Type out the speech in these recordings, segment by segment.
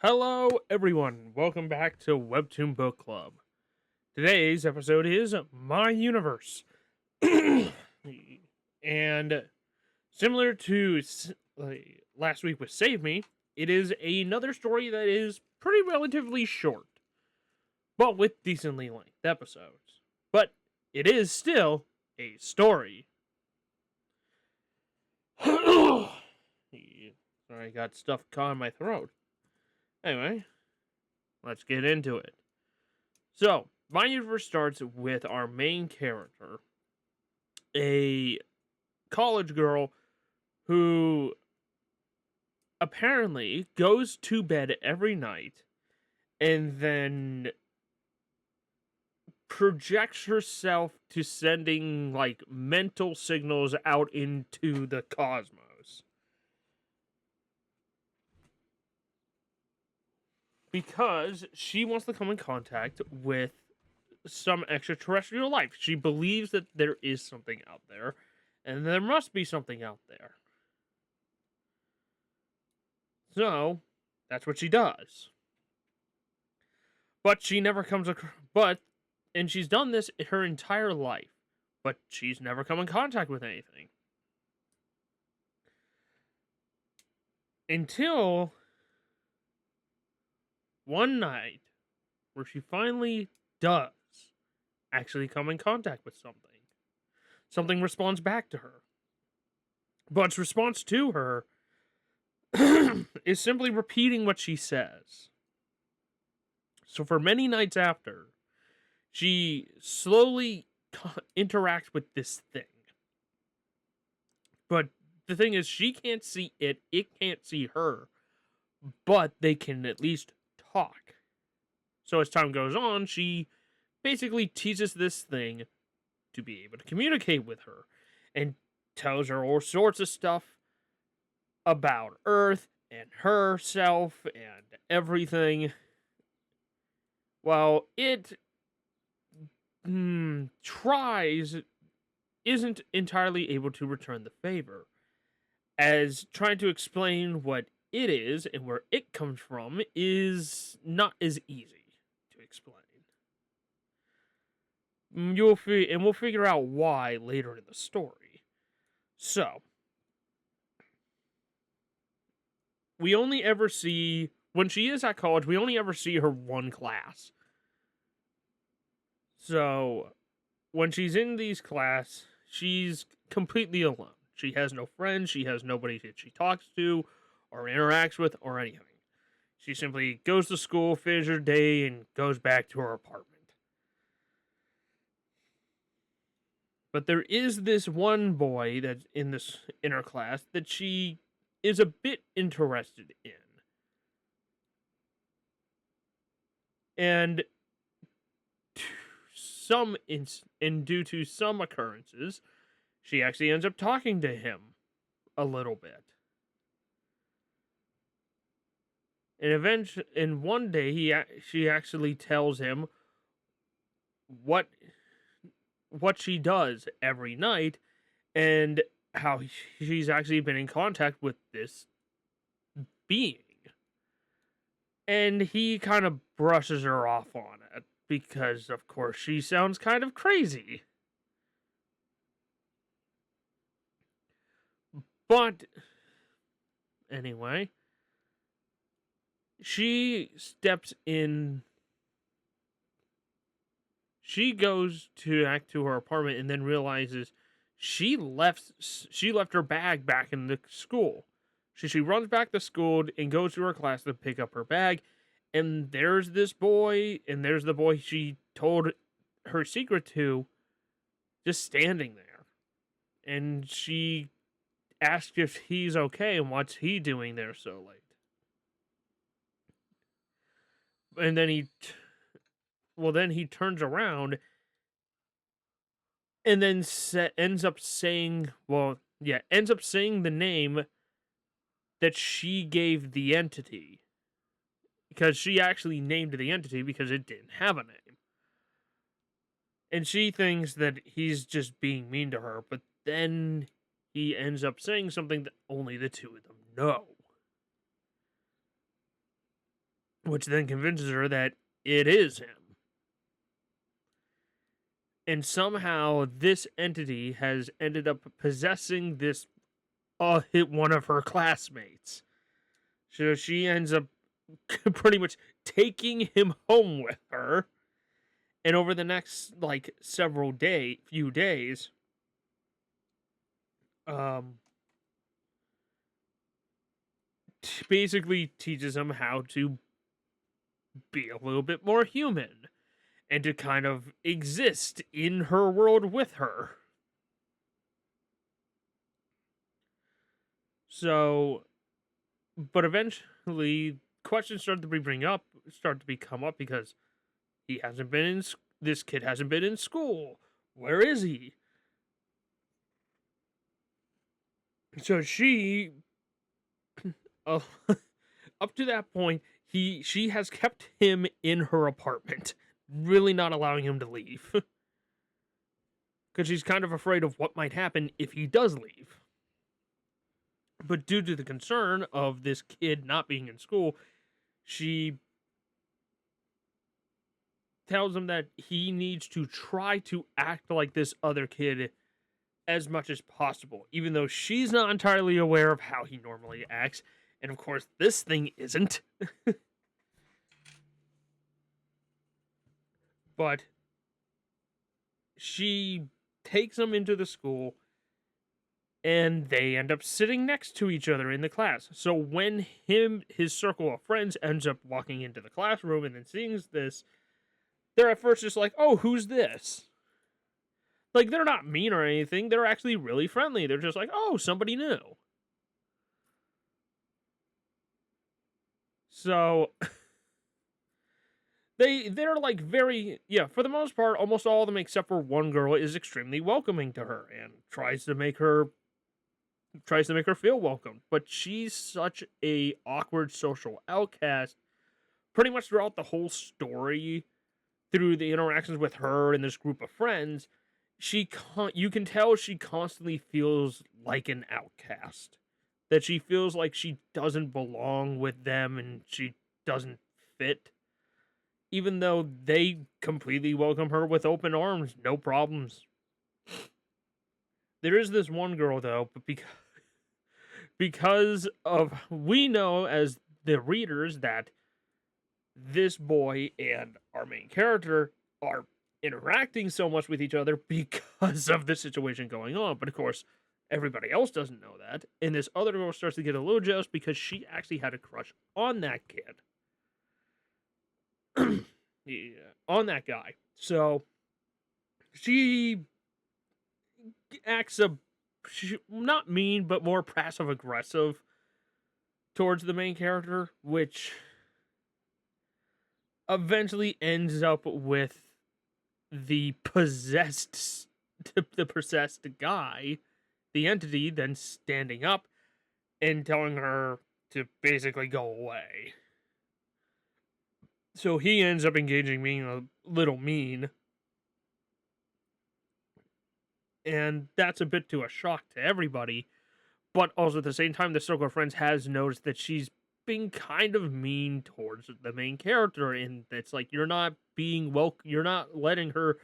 Hello, everyone. Welcome back to Webtoon Book Club. Today's episode is My Universe. And similar to last week with Save Me, it is another story that is pretty relatively short, but with decently length episodes. But it is still a story. Sorry, I got stuff caught in my throat. Anyway, let's get into it. So, My Universe starts with our main character, a college girl who apparently goes to bed every night and then projects herself to sending like mental signals out into the cosmos. Because she wants to come in contact with some extraterrestrial life. She believes that there is something out there, and there must be something out there. So, that's what she does. But she never comes across. And she's done this her entire life, but she's never come in contact with anything. Until one night where she finally does actually come in contact with something. Something responds back to her. But its response to her is simply repeating what she says. So for many nights after, she slowly interacts with this thing. But the thing is, she can't see it can't see her, but they can at least talk. So as time goes on, she basically teaches this thing to be able to communicate with her and tells her all sorts of stuff about Earth and herself and everything. While it isn't entirely able to return the favor, as trying to explain what it is and where it comes from is not as easy to explain. We'll figure out why later in the story. So, we only ever see, when she is at college, we only ever see her one class. So, when she's in these class, she's completely alone. She has no friends, she has nobody that she talks to, or interacts with, or anything. She simply goes to school, finishes her day, and goes back to her apartment. But there is this one boy that's in her class that she is a bit interested in. And due to some occurrences, she actually ends up talking to him a little bit. And one day she actually tells him what she does every night and how she's actually been in contact with this being. And he kind of brushes her off on it because, of course, she sounds kind of crazy. But anyway, she steps in. She goes back to her apartment and then realizes she left her bag back in the school. She runs back to school and goes to her class to pick up her bag, and there's this boy, and there's the boy she told her secret to, just standing there. And she asks if he's okay and what's he doing there so late. And then he turns around and then ends up saying the name that she gave the entity. Because she actually named the entity because it didn't have a name. And she thinks that he's just being mean to her, but then he ends up saying something that only the two of them know. which then convinces her that it is him. And somehow this entity has ended up possessing this one of her classmates. So she ends up pretty much taking him home with her. And over the next few days, basically teaches him how to be a little bit more human and to kind of exist in her world with her. So, but eventually, questions start to come up because this kid hasn't been in school. Where is he? So she, up to that point, she has kept him in her apartment, really not allowing him to leave. Because she's kind of afraid of what might happen if he does leave. But due to the concern of this kid not being in school, she tells him that he needs to try to act like this other kid as much as possible, even though she's not entirely aware of how he normally acts. And of course, this thing isn't. But she takes him into the school, and they end up sitting next to each other in the class. So when his circle of friends ends up walking into the classroom and then seeing this, they're at first just like, oh, who's this? Like, they're not mean or anything. They're actually really friendly. They're just like, oh, somebody new. So they're like very, for the most part, almost all of them except for one girl is extremely welcoming to her and tries to make her feel welcome. But she's such a awkward social outcast pretty much throughout the whole story, through the interactions with her and this group of friends. You can tell she constantly feels like an outcast. That she feels like she doesn't belong with them and she doesn't fit. Even though they completely welcome her with open arms, no problems. There is this one girl, though, but because of, we know as the readers that this boy and our main character are interacting so much with each other because of the situation going on. But of course, everybody else doesn't know that. And this other girl starts to get a little jealous because she actually had a crush on that kid. On that guy. So she acts not mean, but more passive aggressive towards the main character, which eventually ends up with the possessed guy, the entity, then standing up and telling her to basically go away. So he ends up being a little mean. And that's a bit to a shock to everybody. But also at the same time, the circle of friends has noticed that she's being kind of mean towards the main character. And it's like, you're not letting her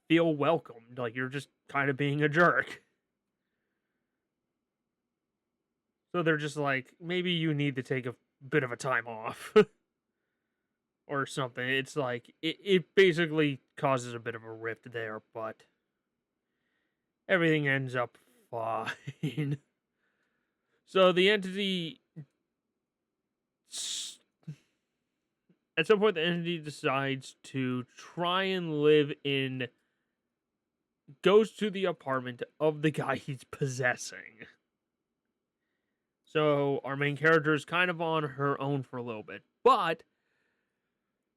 feel welcomed. Like, you're just kind of being a jerk. So they're just like, maybe you need to take a bit of a time off. Or something. It's like, it basically causes a bit of a rift there, but everything ends up fine. So the entity, at some point the entity decides to try and goes to the apartment of the guy he's possessing. So our main character is kind of on her own for a little bit, but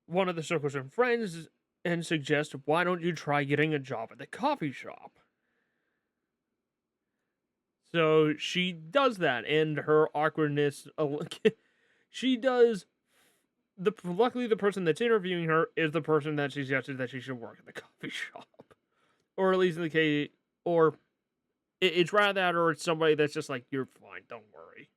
one of the circles of friends and suggests, why don't you try getting a job at the coffee shop? So she does that, and her awkwardness, she does. Luckily, the person that's interviewing her is the person that suggested that she should work at the coffee shop, or at least in the case, or it's rather that, or it's somebody that's just like, you're fine, don't worry.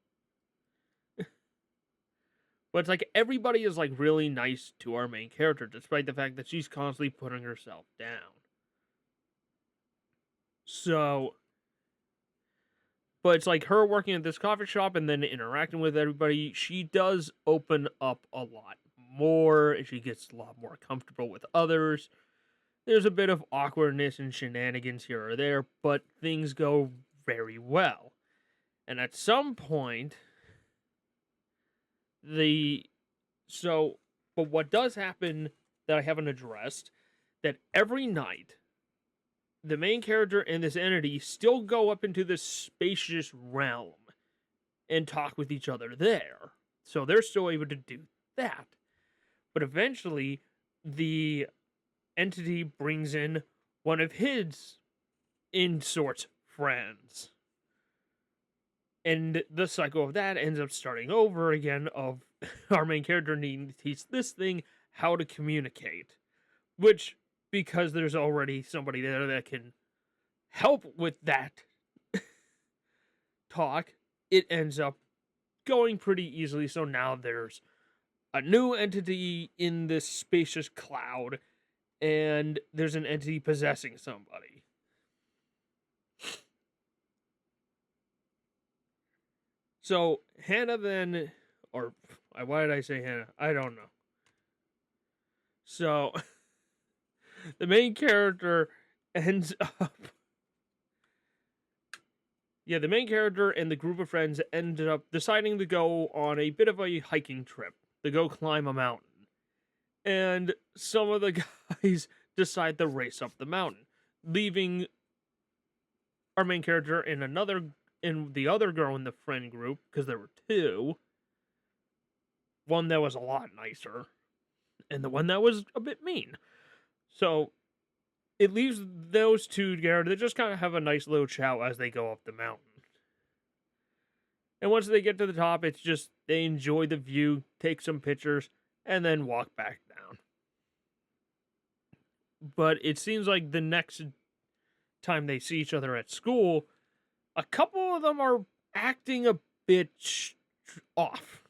But it's like everybody is like really nice to our main character, despite the fact that she's constantly putting herself down. So, but it's like her working at this coffee shop and then interacting with everybody. She does open up a lot more, and she gets a lot more comfortable with others. There's a bit of awkwardness and shenanigans here or there, but things go very well. And at some point, but what does happen that I haven't addressed, that every night, the main character and this entity still go up into this spacious realm and talk with each other there. So they're still able to do that. But eventually, the entity brings in one of his, in sorts, friends. And the cycle of that ends up starting over again of our main character needing to teach this thing how to communicate. Which, because there's already somebody there that can help with that talk, it ends up going pretty easily. So now there's a new entity in this spacious cloud, and there's an entity possessing somebody. So Hana then, or why did I say Hana? I don't know. So the main character ends up, the main character and the group of friends ended up deciding to go on a bit of a hiking trip, to go climb a mountain. And some of the guys decide to race up the mountain, leaving our main character and the other girl in the friend group, because there were two. One that was a lot nicer, and the one that was a bit mean. So it leaves those two together to just kind of have a nice little chat as they go up the mountain. And once they get to the top, it's just they enjoy the view, take some pictures, and then walk back down. But it seems like the next time they see each other at school, a couple of them are acting a bit off.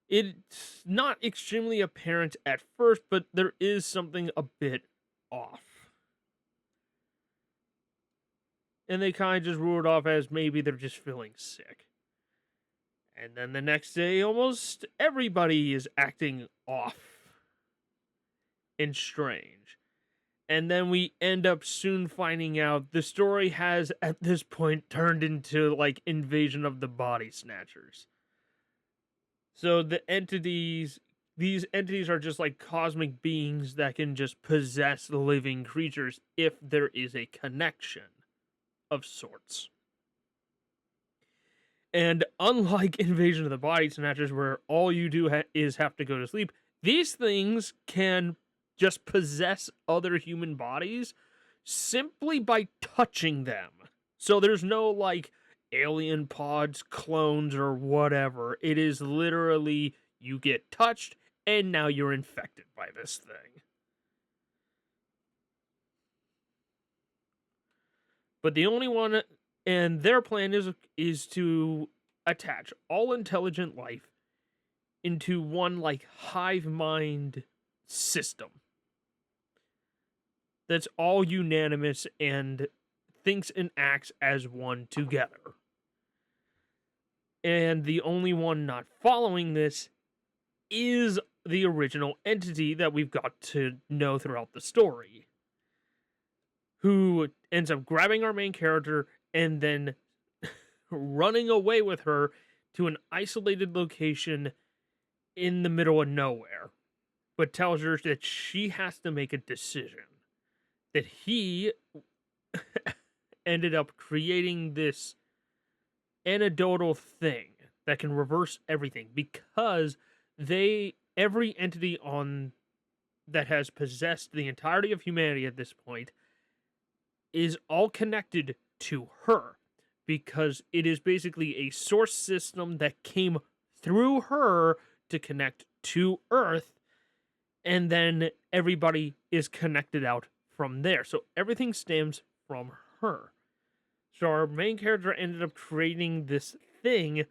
It's not extremely apparent at first, but there is something a bit off. And they kind of just rule it off as maybe they're just feeling sick. And then the next day, almost everybody is acting off and strange. And then we end up soon finding out the story has, at this point, turned into, like, Invasion of the Body Snatchers. So these entities are just like cosmic beings that can just possess living creatures if there is a connection of sorts. And unlike Invasion of the Body Snatchers, where all you do is have to go to sleep, these things can just possess other human bodies simply by touching them. So there's no, like, alien pods, clones, or whatever. It is literally, you get touched, and now you're infected by this thing. But the only one, and their plan is to attach all intelligent life into one, like, hive mind system that's all unanimous and thinks and acts as one together. And the only one not following this is the original entity that we've got to know throughout the story, who ends up grabbing our main character and then running away with her to an isolated location in the middle of nowhere, but tells her that she has to make a decision, that he ended up creating this anecdotal thing that can reverse everything, because every entity that has possessed the entirety of humanity at this point is all connected to her, because it is basically a source system that came through her to connect to Earth, and then everybody is connected out from there. So everything stems from her. So our main character ended up creating this thing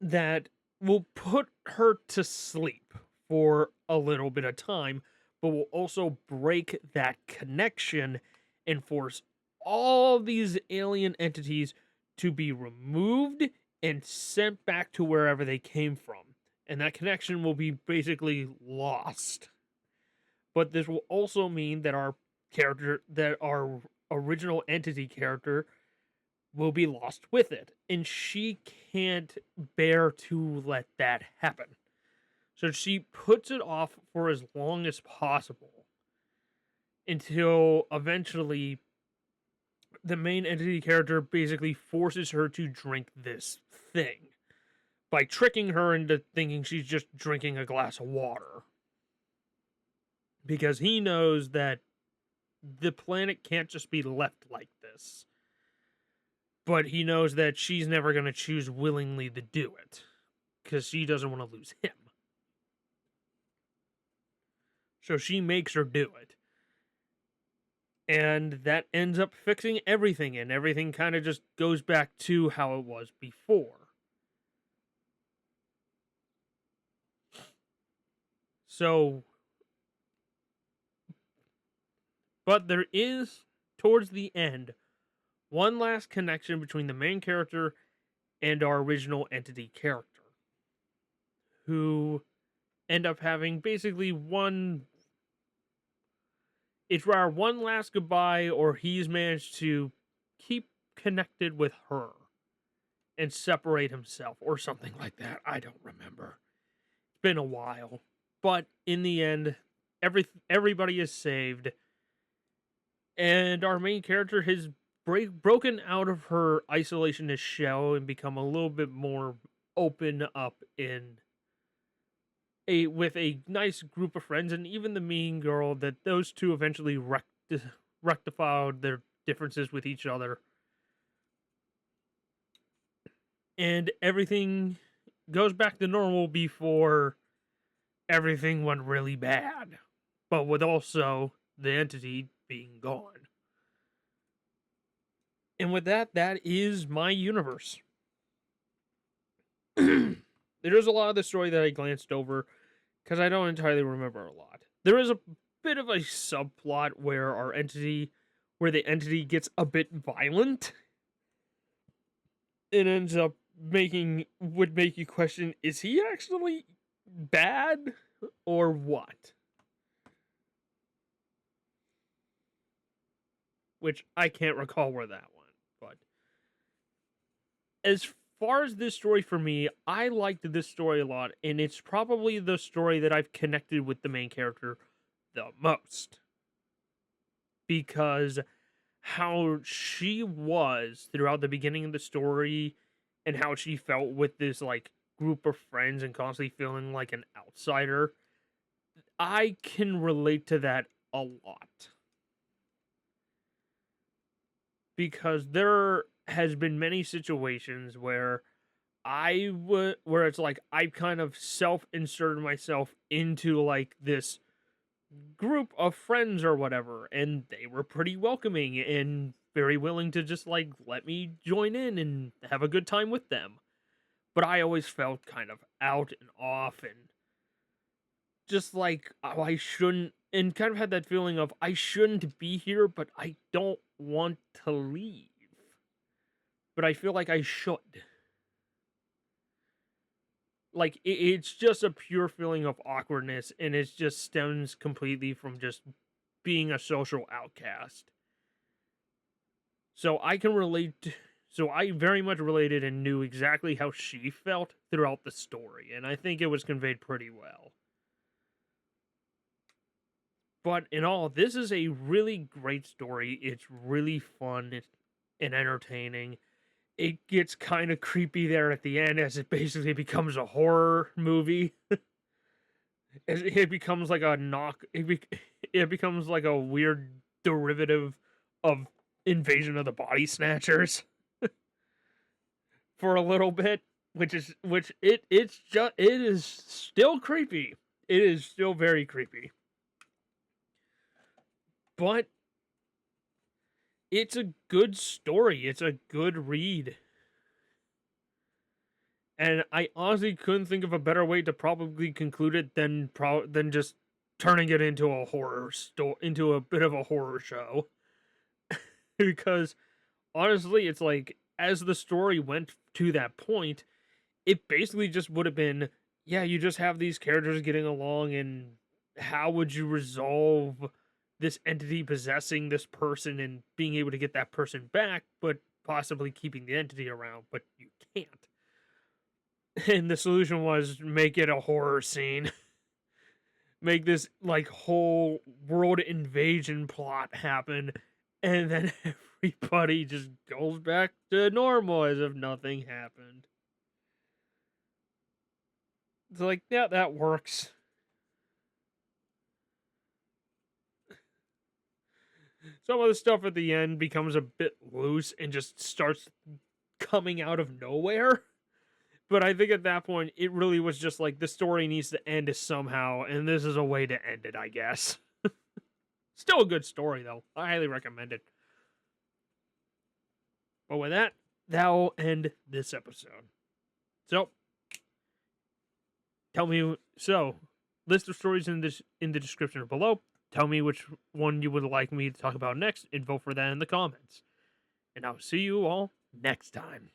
that will put her to sleep for a little bit of time, but will also break that connection and force all these alien entities to be removed and sent back to wherever they came from. And that connection will be basically lost. But this will also mean that our original entity character will be lost with it. And she can't bear to let that happen. So she puts it off for as long as possible until eventually the main entity character basically forces her to drink this thing by tricking her into thinking she's just drinking a glass of water. Because he knows that the planet can't just be left like this. But he knows that she's never going to choose willingly to do it. Because she doesn't want to lose him. So she makes her do it. And that ends up fixing everything. And everything kind of just goes back to how it was before. So... But there is, towards the end, one last connection between the main character and our original entity character, who end up having basically it's our one last goodbye, or he's managed to keep connected with her and separate himself, or something like that. I don't remember. It's been a while. But in the end, everybody is saved. And our main character has broken out of her isolationist shell and become a little bit more open up with a nice group of friends, and even the mean girl, that those two eventually rectified their differences with each other. And everything goes back to normal before everything went really bad. But with also the entity being gone. And with that, that is my universe. There's a lot of the story that I glanced over because I don't entirely remember a lot. There is a bit of a subplot where the entity gets a bit violent. It ends up would make you question, is he actually bad or what? Which I can't recall where that went. But as far as this story for me, I liked this story a lot, and it's probably the story that I've connected with the main character the most. Because how she was throughout the beginning of the story, and how she felt with this like group of friends and constantly feeling like an outsider, I can relate to that a lot. Because there has been many situations where where it's like I kind of self-inserted myself into like this group of friends or whatever, and they were pretty welcoming and very willing to just like let me join in and have a good time with them. But I always felt kind of out and off and just like, oh, I shouldn't, and kind of had that feeling of I shouldn't be here, but I don't want to leave. But I feel like I should. Like, it's just a pure feeling of awkwardness, and it just stems completely from just being a social outcast. So I can relate. So I very much related and knew exactly how she felt throughout the story, and I think it was conveyed pretty well. But in all, this is a really great story. It's really fun and entertaining. It gets kind of creepy there at the end as it basically becomes a horror movie. It becomes like it becomes like a weird derivative of Invasion of the Body Snatchers for a little bit, it is still creepy. It is still very creepy. But it's a good story. It's a good read. And I honestly couldn't think of a better way to probably conclude it than just turning it into a into a bit of a horror show. Because honestly, it's like as the story went to that point, it basically just would have been, yeah, you just have these characters getting along, and how would you resolve this entity possessing this person and being able to get that person back, but possibly keeping the entity around, but you can't. And the solution was make it a horror scene. Make this like whole world invasion plot happen, and then everybody just goes back to normal as if nothing happened. It's like, yeah, that works. Some of the stuff at the end becomes a bit loose and just starts coming out of nowhere. But I think at that point, it really was just like the story needs to end somehow, and this is a way to end it, I guess. Still a good story, though. I highly recommend it. But with that, that'll end this episode. So, tell me. So, list of stories in the description below. Tell me which one you would like me to talk about next, and vote for that in the comments. And I'll see you all next time.